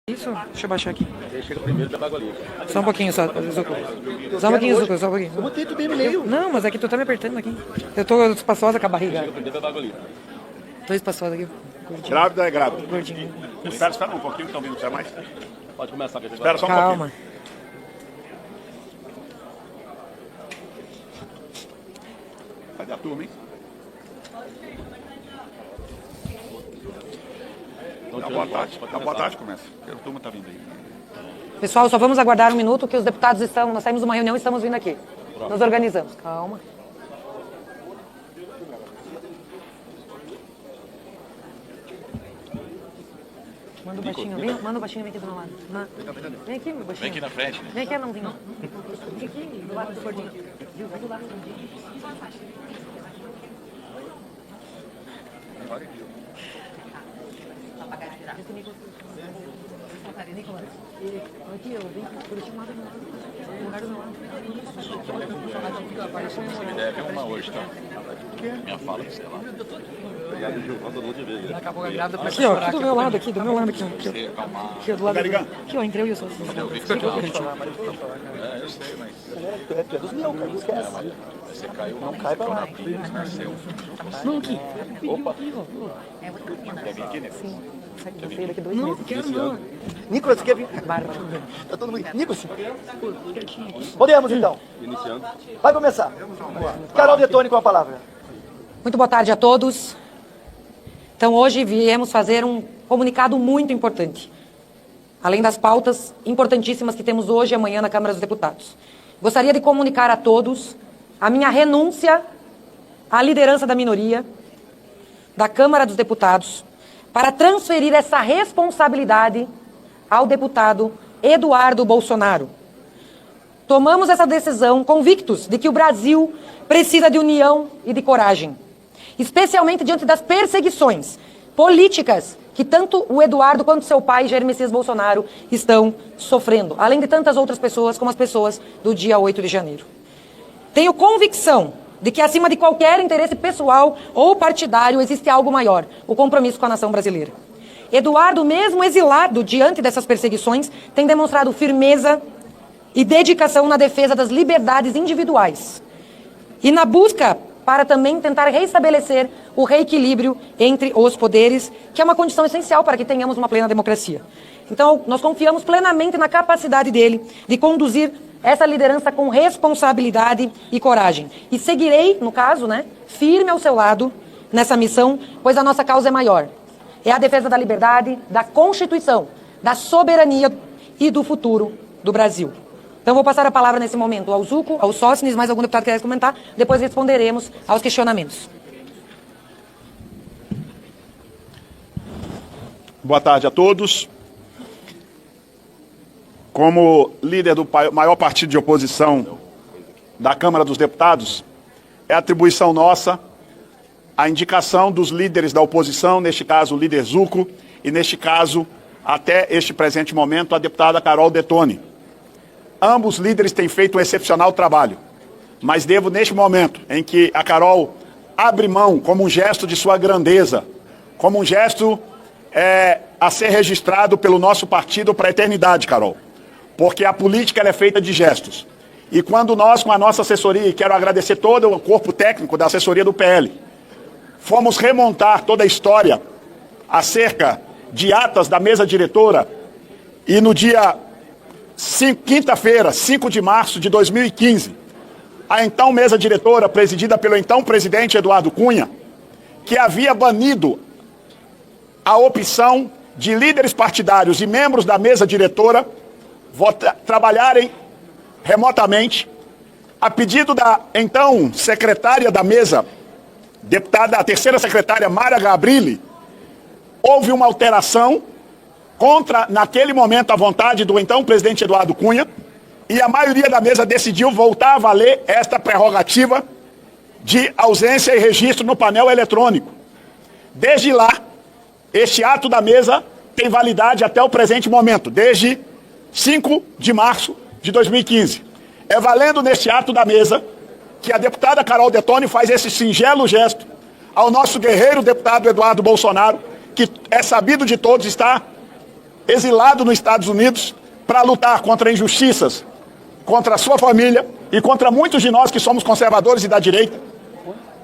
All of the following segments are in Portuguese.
Isso, deixa eu baixar aqui. Ele chega primeiro da água ali. Só um pouquinho, só, Zucco. Só um pouquinho, Zucco, só um pouquinho. Eu botei tudo bem no meio. Não, mas aqui tu tá me apertando aqui. Eu tô espaçosa com a barriga. Chega primeiro da água ali. Tô espaçosa aqui. Curtinho. Grávida é grávida. Curtinho. Espera um pouquinho, estão vindo, precisa mais. Pode começar. Espera só um Calma. pouquinho. Cadê a turma, hein? Dá boa tarde. Dá boa tarde, começa. A turma tá vindo aí. Pessoal, só vamos aguardar um minuto que os deputados estão... Nós saímos de uma reunião e estamos vindo aqui. Nos organizamos. Calma. Manda o baixinho, vem, manda o baixinho, vem aqui do meu lado. Vem aqui, meu baixinho. Vem aqui na frente. Vem aqui, Anãozinho. Vem aqui, do lado do gordinho. Viu? Vai do lado do gordinho. Aqui, eu vim por esse lado, no lugar do meu lado. Me deve uma hoje, tá? Minha fala, sei lá. Acabou a grávida pra aqui, ó. Aqui do meu lado, aqui, do meu lado, aqui, ó. Você acalmar. Aqui, ó, do lado. Aqui, ó, entre eu e o sócio. É, eu sei, mas É dos meus, cara, esquece. você caiu, não cai pra lá. Nasceu. Não, aqui. Opa. Quer vir aqui, né? Sim. Vai sair daqui 2 meses. Não, quero não. Nicolas, quer vir? Barba. Tá todo mundo aqui. Nicolas. Podemos, então. Iniciando. Vai começar. Carol Detoni com a palavra. Muito boa tarde a todos. Então, hoje viemos fazer um comunicado muito importante. Além das pautas importantíssimas que temos hoje e amanhã na Câmara dos Deputados. Gostaria de comunicar a todos a minha renúncia à liderança da minoria da Câmara dos Deputados para transferir essa responsabilidade ao deputado Eduardo Bolsonaro. Tomamos essa decisão convictos de que o Brasil precisa de união e de coragem, especialmente diante das perseguições políticas que tanto o Eduardo quanto seu pai, Jair Messias Bolsonaro, estão sofrendo, além de tantas outras pessoas, como as pessoas do dia 8 de janeiro. Tenho convicção de que acima de qualquer interesse pessoal ou partidário existe algo maior, o compromisso com a nação brasileira. Eduardo, mesmo exilado diante dessas perseguições, tem demonstrado firmeza e dedicação na defesa das liberdades individuais e na busca para também tentar restabelecer o reequilíbrio entre os poderes, que é uma condição essencial para que tenhamos uma plena democracia. Então, nós confiamos plenamente na capacidade dele de conduzir essa liderança com responsabilidade e coragem. E seguirei, no caso, firme ao seu lado nessa missão, pois a nossa causa é maior. É a defesa da liberdade, da Constituição, da soberania e do futuro do Brasil. Então, vou passar a palavra nesse momento ao Zucco, ao Sócines, mais algum deputado que quer comentar, depois responderemos aos questionamentos. Boa tarde a todos. Como líder do maior partido de oposição da Câmara dos Deputados, é atribuição nossa a indicação dos líderes da oposição, neste caso o líder Zucco, e neste caso, até este presente momento, a deputada Carol Detoni. Ambos líderes têm feito um excepcional trabalho, mas devo, neste momento em que a Carol abre mão como um gesto de sua grandeza, como um gesto a ser registrado pelo nosso partido para a eternidade, Carol. Porque a política ela é feita de gestos. E quando nós, com a nossa assessoria, e quero agradecer todo o corpo técnico da assessoria do PL, fomos remontar toda a história acerca de atas da mesa diretora, e no dia quinta-feira, 5 de março de 2015, a então mesa diretora, presidida pelo então presidente Eduardo Cunha, que havia banido a opção de líderes partidários e membros da mesa diretora trabalharem remotamente, a pedido da então secretária da mesa, a terceira secretária Mara Gabrilli, houve uma alteração contra, naquele momento, a vontade do então presidente Eduardo Cunha, e a maioria da mesa decidiu voltar a valer esta prerrogativa de ausência e registro no painel eletrônico. Desde lá, este ato da mesa tem validade até o presente momento, desde 5 de março de 2015. É valendo neste ato da mesa que a deputada Carol Detoni faz esse singelo gesto ao nosso guerreiro deputado Eduardo Bolsonaro, que é sabido de todos, está exilado nos Estados Unidos para lutar contra injustiças, contra a sua família e contra muitos de nós que somos conservadores e da direita.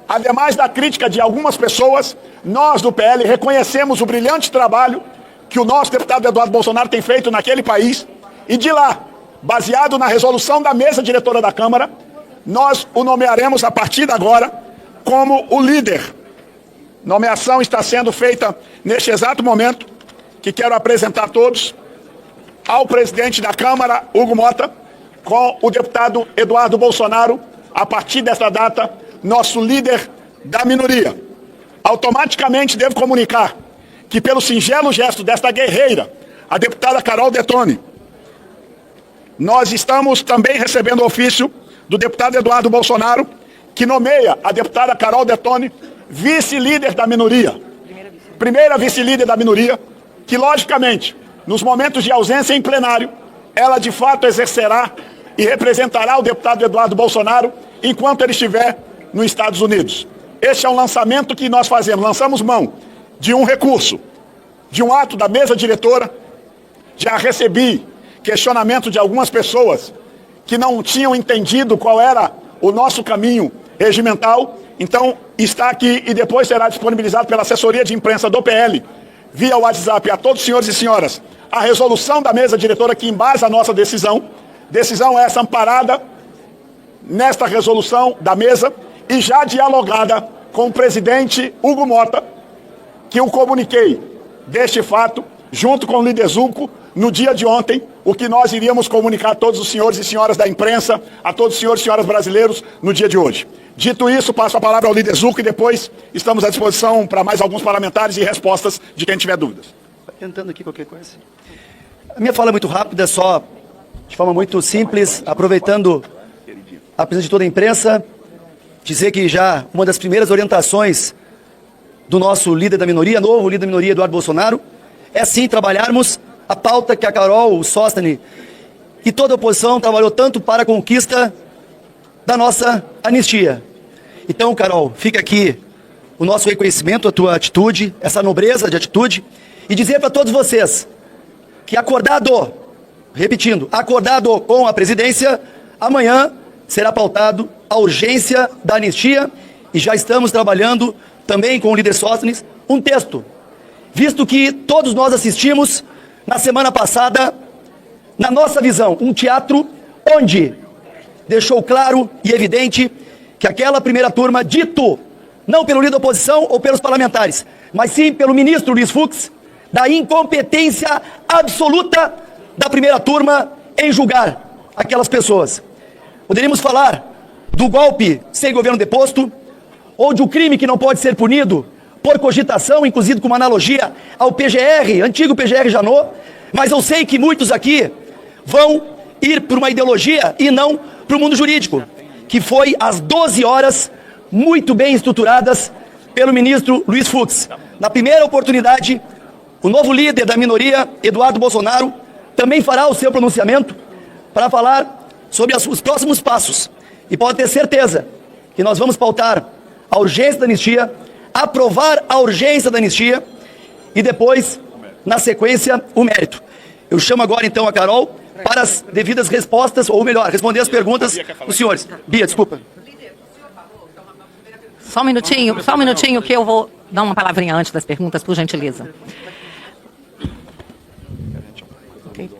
Ademais da crítica de algumas pessoas, nós do PL reconhecemos o brilhante trabalho que o nosso deputado Eduardo Bolsonaro tem feito naquele país, e de lá, baseado na resolução da mesa diretora da Câmara, nós o nomearemos a partir de agora como o líder. Nomeação está sendo feita neste exato momento, que quero apresentar a todos ao presidente da Câmara, Hugo Mota, com o deputado Eduardo Bolsonaro, a partir desta data, nosso líder da minoria. Automaticamente devo comunicar que, pelo singelo gesto desta guerreira, a deputada Carol Detoni, nós estamos também recebendo o ofício do deputado Eduardo Bolsonaro, que nomeia a deputada Carol Detoni vice-líder da minoria. Primeira vice-líder da minoria, que, logicamente, nos momentos de ausência em plenário, ela de fato exercerá e representará o deputado Eduardo Bolsonaro enquanto ele estiver nos Estados Unidos. Este é um lançamento que nós fazemos. Lançamos mão de um recurso, de um ato da mesa diretora. Já recebi questionamento de algumas pessoas que não tinham entendido qual era o nosso caminho regimental. Então, está aqui e depois será disponibilizado pela assessoria de imprensa do PL, via WhatsApp, a todos os senhores e senhoras, a resolução da mesa diretora que embasa a nossa decisão. Decisão essa amparada nesta resolução da mesa e já dialogada com o presidente Hugo Mota, que eu comuniquei deste fato, junto com o líder Zulco, no dia de ontem, o que nós iríamos comunicar a todos os senhores e senhoras da imprensa, a todos os senhores e senhoras brasileiros, no dia de hoje. Dito isso, passo a palavra ao líder Zulco e depois estamos à disposição para mais alguns parlamentares e respostas de quem tiver dúvidas. Tentando aqui qualquer coisa. A minha fala é muito rápida, só de forma muito simples, aproveitando a presença de toda a imprensa, dizer que já uma das primeiras orientações do nosso líder da minoria, novo líder da minoria, Eduardo Bolsonaro, é sim trabalharmos a pauta que a Carol, o Sóstene e toda a oposição trabalhou tanto para a conquista da nossa anistia. Então, Carol, fica aqui o nosso reconhecimento, a tua atitude, essa nobreza de atitude, e dizer para todos vocês que acordado, repetindo, acordado com a presidência, amanhã será pautado a urgência da anistia e já estamos trabalhando também com o líder Sóstenes um texto, visto que todos nós assistimos na semana passada, na nossa visão, um teatro onde deixou claro e evidente que aquela primeira turma, dito não pelo líder da oposição ou pelos parlamentares, mas sim pelo ministro Luiz Fux, da incompetência absoluta da primeira turma em julgar aquelas pessoas. Poderíamos falar do golpe sem governo deposto, ou de um crime que não pode ser punido por cogitação, inclusive com uma analogia ao PGR, antigo PGR Janot, mas eu sei que muitos aqui vão ir por uma ideologia e não para o mundo jurídico, que foi às 12 horas, muito bem estruturadas pelo ministro Luiz Fux. Na primeira oportunidade, o novo líder da minoria, Eduardo Bolsonaro, também fará o seu pronunciamento para falar sobre os próximos passos. E pode ter certeza que nós vamos pautar a urgência da anistia, aprovar a urgência da anistia e depois, na sequência, o mérito. Eu chamo agora então a Carol para as devidas respostas, ou melhor, responder as perguntas dos senhores. Bia, desculpa. Só um minutinho que eu vou dar uma palavrinha antes das perguntas, por gentileza. Okay.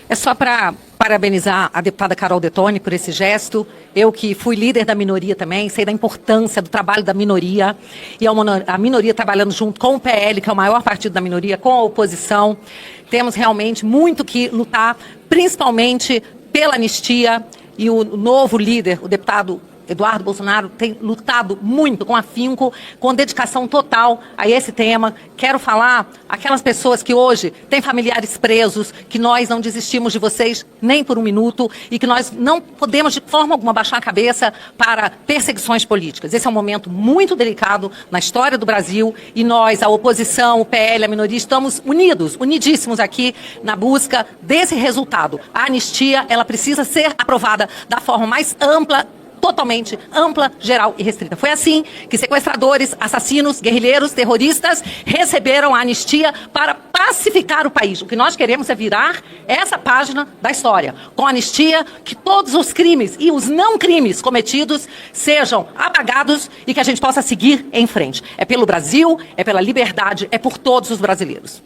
É só para parabenizar a deputada Carol Detoni por esse gesto. Eu que fui líder da minoria também, sei da importância do trabalho da minoria, e a minoria trabalhando junto com o PL, que é o maior partido da minoria, com a oposição. Temos realmente muito que lutar, principalmente pela anistia, e o novo líder, o deputado Eduardo Bolsonaro, tem lutado muito com afinco, com dedicação total a esse tema. Quero falar aquelas pessoas que hoje têm familiares presos, que nós não desistimos de vocês nem por um minuto e que nós não podemos de forma alguma baixar a cabeça para perseguições políticas. Esse é um momento muito delicado na história do Brasil e nós, a oposição, o PL, a minoria, estamos unidos, unidíssimos aqui na busca desse resultado. A anistia, ela precisa ser aprovada da forma mais ampla totalmente ampla, geral e restrita. Foi assim que sequestradores, assassinos, guerrilheiros, terroristas receberam a anistia para pacificar o país. O que nós queremos é virar essa página da história. Com anistia, que todos os crimes e os não crimes cometidos sejam apagados e que a gente possa seguir em frente. É pelo Brasil, é pela liberdade, é por todos os brasileiros.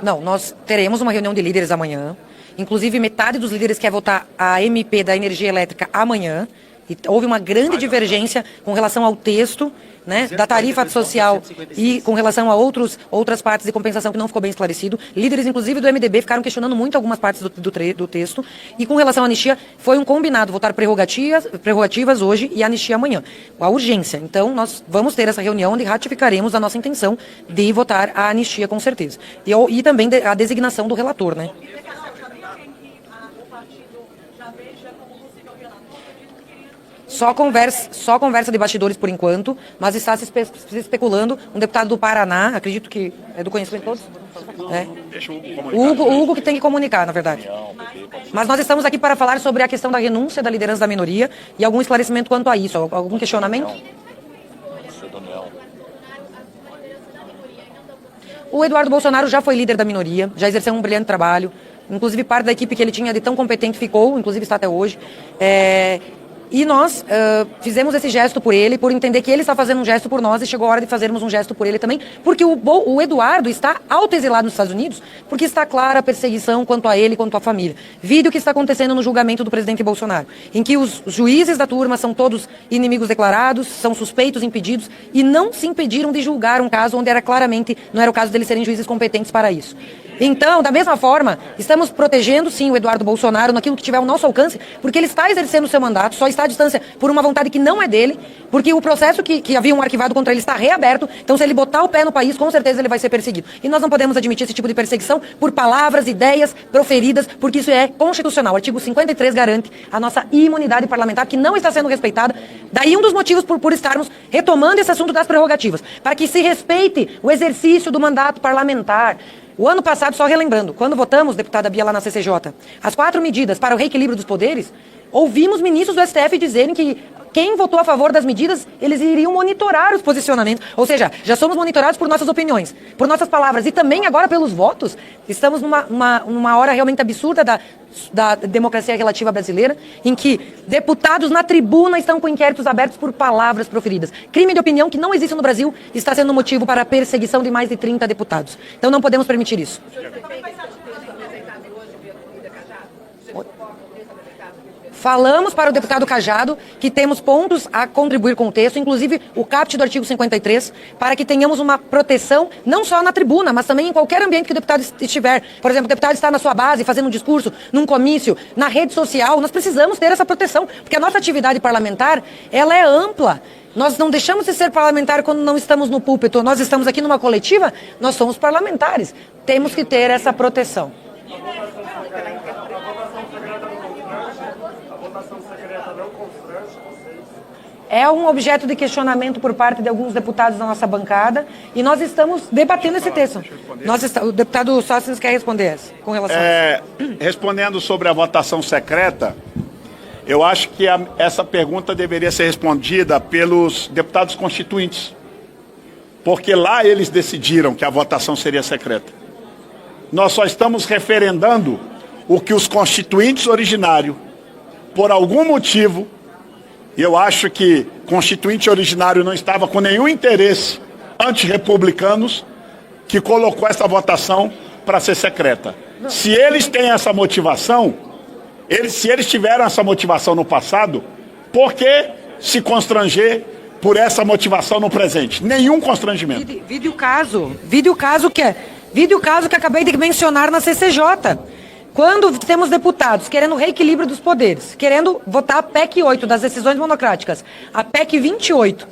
Não, nós teremos uma reunião de líderes amanhã. Inclusive, metade dos líderes quer votar a MP da energia elétrica amanhã. E houve uma grande divergência com relação ao texto, né, da tarifa social e com relação a outras partes de compensação que não ficou bem esclarecido. Líderes, inclusive, do MDB ficaram questionando muito algumas partes do texto. E com relação à anistia, foi um combinado votar prerrogativas hoje e anistia amanhã. A urgência. Então, nós vamos ter essa reunião onde ratificaremos a nossa intenção de votar a anistia, com certeza. E também a designação do relator, né? Só conversa de bastidores por enquanto, mas está se especulando um deputado do Paraná, acredito que é do conhecimento de todos. O Hugo que tem que comunicar, na verdade. Mas nós estamos aqui para falar sobre a questão da renúncia da liderança da minoria e algum esclarecimento quanto a isso. Algum questionamento? O Eduardo Bolsonaro já foi líder da minoria, já exerceu um brilhante trabalho. Inclusive, parte da equipe que ele tinha de tão competente ficou, inclusive está até hoje. E nós fizemos esse gesto por ele, por entender que ele está fazendo um gesto por nós e chegou a hora de fazermos um gesto por ele também, porque o Eduardo está autoexilado nos Estados Unidos, porque está clara a perseguição quanto a ele, quanto à família. Vide o que está acontecendo no julgamento do presidente Bolsonaro, em que os juízes da turma são todos inimigos declarados, são suspeitos, impedidos, e não se impediram de julgar um caso onde não era o caso deles serem juízes competentes para isso. Então, da mesma forma, estamos protegendo, sim, o Eduardo Bolsonaro naquilo que tiver ao nosso alcance, porque ele está exercendo o seu mandato, só está à distância por uma vontade que não é dele, porque o processo que havia um arquivado contra ele está reaberto, então se ele botar o pé no país, com certeza ele vai ser perseguido. E nós não podemos admitir esse tipo de perseguição por palavras, ideias proferidas, porque isso é constitucional. O artigo 53 garante a nossa imunidade parlamentar, que não está sendo respeitada. Daí um dos motivos por estarmos retomando esse assunto das prerrogativas, para que se respeite o exercício do mandato parlamentar. O ano passado, só relembrando, quando votamos, deputada Bia, lá na CCJ, as 4 medidas para o reequilíbrio dos poderes, ouvimos ministros do STF dizerem que quem votou a favor das medidas, eles iriam monitorar os posicionamentos. Ou seja, já somos monitorados por nossas opiniões, por nossas palavras e também agora pelos votos. Estamos numa hora realmente absurda da democracia relativa brasileira, em que deputados na tribuna estão com inquéritos abertos por palavras proferidas. Crime de opinião que não existe no Brasil está sendo motivo para a perseguição de mais de 30 deputados. Então não podemos permitir isso. Falamos para o deputado Cajado que temos pontos a contribuir com o texto, inclusive o caput do artigo 53, para que tenhamos uma proteção, não só na tribuna, mas também em qualquer ambiente que o deputado estiver. Por exemplo, o deputado está na sua base, fazendo um discurso, num comício, na rede social. Nós precisamos ter essa proteção, porque a nossa atividade parlamentar, ela é ampla. Nós não deixamos de ser parlamentar quando não estamos no púlpito. Nós estamos aqui numa coletiva, nós somos parlamentares. Temos que ter essa proteção. É um objeto de questionamento por parte de alguns deputados da nossa bancada e nós estamos debatendo esse texto. O deputado Sócrates quer responder com relação a isso. Respondendo sobre a votação secreta, eu acho que essa pergunta deveria ser respondida pelos deputados constituintes, porque lá eles decidiram que a votação seria secreta. Nós só estamos referendando o que os constituintes originários, por algum motivo, e eu acho que constituinte originário não estava com nenhum interesse antirrepublicanos, que colocou essa votação para ser secreta. Se eles têm essa motivação, se eles tiveram essa motivação no passado, por que se constranger por essa motivação no presente? Nenhum constrangimento. Vide o caso que acabei de mencionar na CCJ. Quando temos deputados querendo reequilíbrio dos poderes, querendo votar a PEC 8 das decisões monocráticas, a PEC 28,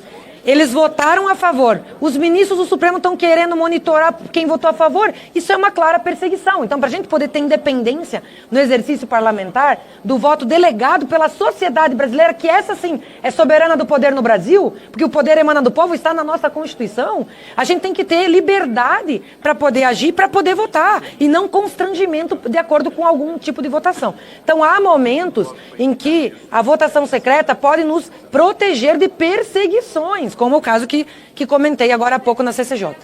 Eles votaram a favor. Os ministros do Supremo estão querendo monitorar quem votou a favor. Isso é uma clara perseguição. Então, para a gente poder ter independência no exercício parlamentar do voto delegado pela sociedade brasileira, que essa sim é soberana do poder no Brasil, porque o poder emana do povo, está na nossa Constituição, a gente tem que ter liberdade para poder agir, para poder votar, e não constrangimento de acordo com algum tipo de votação. Então, há momentos em que a votação secreta pode nos proteger de perseguições, como o caso que comentei agora há pouco na CCJ.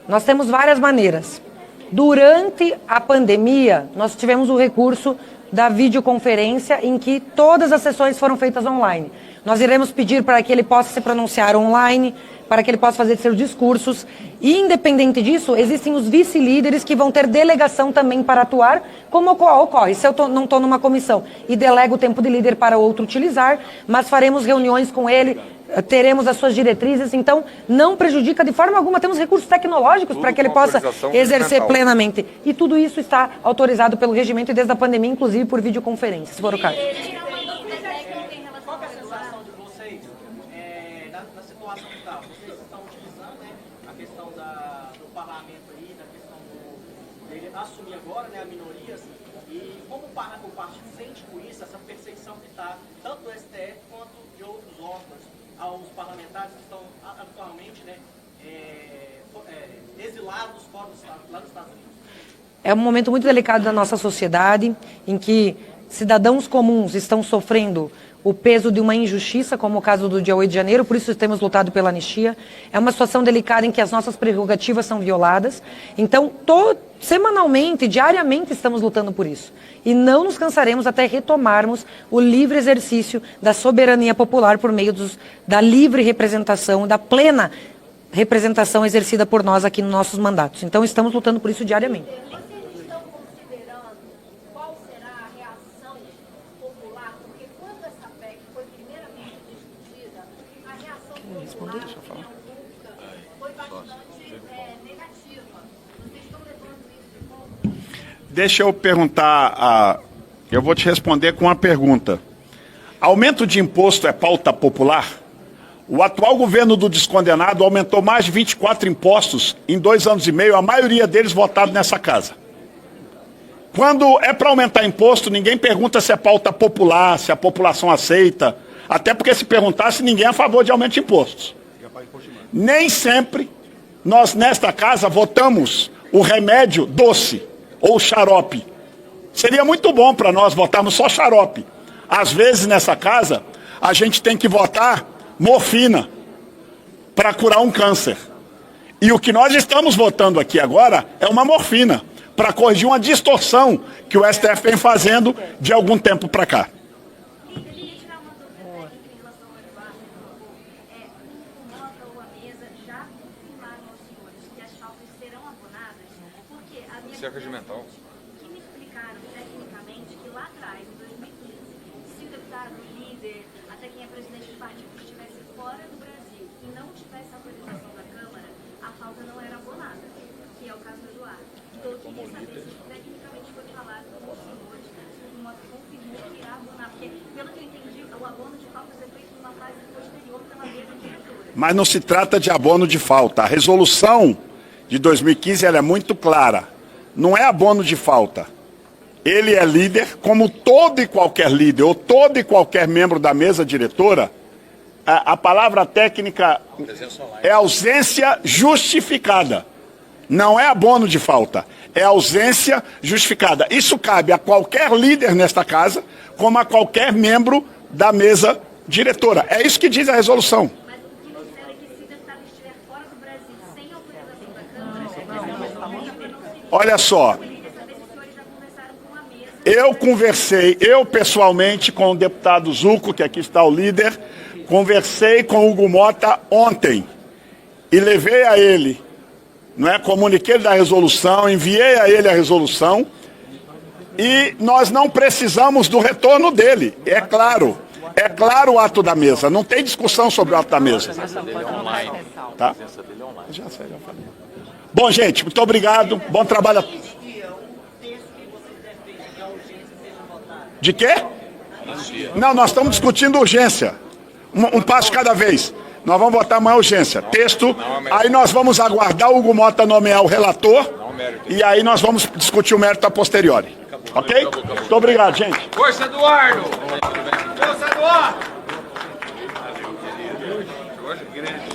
Nós temos várias maneiras. Durante a pandemia, nós tivemos o recurso da videoconferência em que todas as sessões foram feitas online. Nós iremos pedir para que ele possa se pronunciar online, para que ele possa fazer seus discursos. E, independente disso, existem os vice-líderes que vão ter delegação também para atuar, como ocorre. Se eu não estou numa comissão e delego o tempo de líder para outro utilizar, mas faremos reuniões com ele, teremos as suas diretrizes, então não prejudica de forma alguma, temos recursos tecnológicos para que ele possa exercer plenamente. E tudo isso está autorizado pelo regimento e desde a pandemia, inclusive por videoconferência, se for o caso. Assumir agora, né, a minorias, e como o partido sente com isso, essa perseguição que está, tanto do STF quanto de outros órgãos, aos parlamentares que estão atualmente, né, exilados fora do Estado, lá nos Estados Unidos? É um momento muito delicado da nossa sociedade, em que cidadãos comuns estão sofrendo o peso de uma injustiça, como o caso do dia 8 de janeiro, por isso temos lutado pela anistia. É uma situação delicada em que as nossas prerrogativas são violadas. Então, semanalmente, diariamente, estamos lutando por isso. E não nos cansaremos até retomarmos o livre exercício da soberania popular por meio da livre representação, da plena representação exercida por nós aqui nos nossos mandatos. Então, estamos lutando por isso diariamente. Deixa eu perguntar, eu vou te responder com uma pergunta. Aumento de imposto é pauta popular? O atual governo do descondenado aumentou mais de 24 impostos em 2 anos e meio, a maioria deles votados nessa casa. Quando é para aumentar imposto, ninguém pergunta se é pauta popular, se a população aceita, até porque se perguntasse, ninguém é a favor de aumento de impostos. Nem sempre nós nesta casa votamos o remédio doce ou xarope. Seria muito bom para nós votarmos só xarope. Às vezes nessa casa a gente tem que votar morfina para curar um câncer. E o que nós estamos votando aqui agora é uma morfina para corrigir uma distorção que o STF vem fazendo de algum tempo para cá. Cerca regimental. Que me explicaram tecnicamente que lá atrás, em 2015, se o deputado, o líder, até quem é presidente do partido estivesse fora do Brasil e não tivesse autorização da Câmara, a falta não era abonada, que é o caso do Eduardo. Então, eu queria saber se tecnicamente foi falado com os senhores, confirmou que irá abonar, porque, pelo que eu entendi, o abono de faltas é feito numa fase posterior pela mesa diretora. Mas não se trata de abono de falta. A resolução de 2015 ela é muito clara. Não é abono de falta. Ele é líder, como todo e qualquer líder, ou todo e qualquer membro da mesa diretora. A palavra técnica é ausência justificada. Não é abono de falta, é ausência justificada. Isso cabe a qualquer líder nesta casa, como a qualquer membro da mesa diretora. É isso que diz a resolução. Mas o que me disseram é que se o deputado estiver fora do Brasil sem autorização da Câmara, olha só, eu pessoalmente com o deputado Zucco, que aqui está o líder, conversei com o Hugo Mota ontem e levei a ele, comuniquei da resolução, enviei a ele a resolução e nós não precisamos do retorno dele, é claro o ato da mesa, não tem discussão sobre o ato da mesa. Tá? Já falei. Bom, gente, muito obrigado, bom trabalho a todos. De quê? Não, nós estamos discutindo urgência. Um passo de cada vez. Nós vamos votar amanhã urgência. Texto, aí nós vamos aguardar o Hugo Mota nomear o relator, e aí nós vamos discutir o mérito a posteriori. Ok? Muito obrigado, gente. Força, Eduardo! Força, Eduardo! Hoje, grande.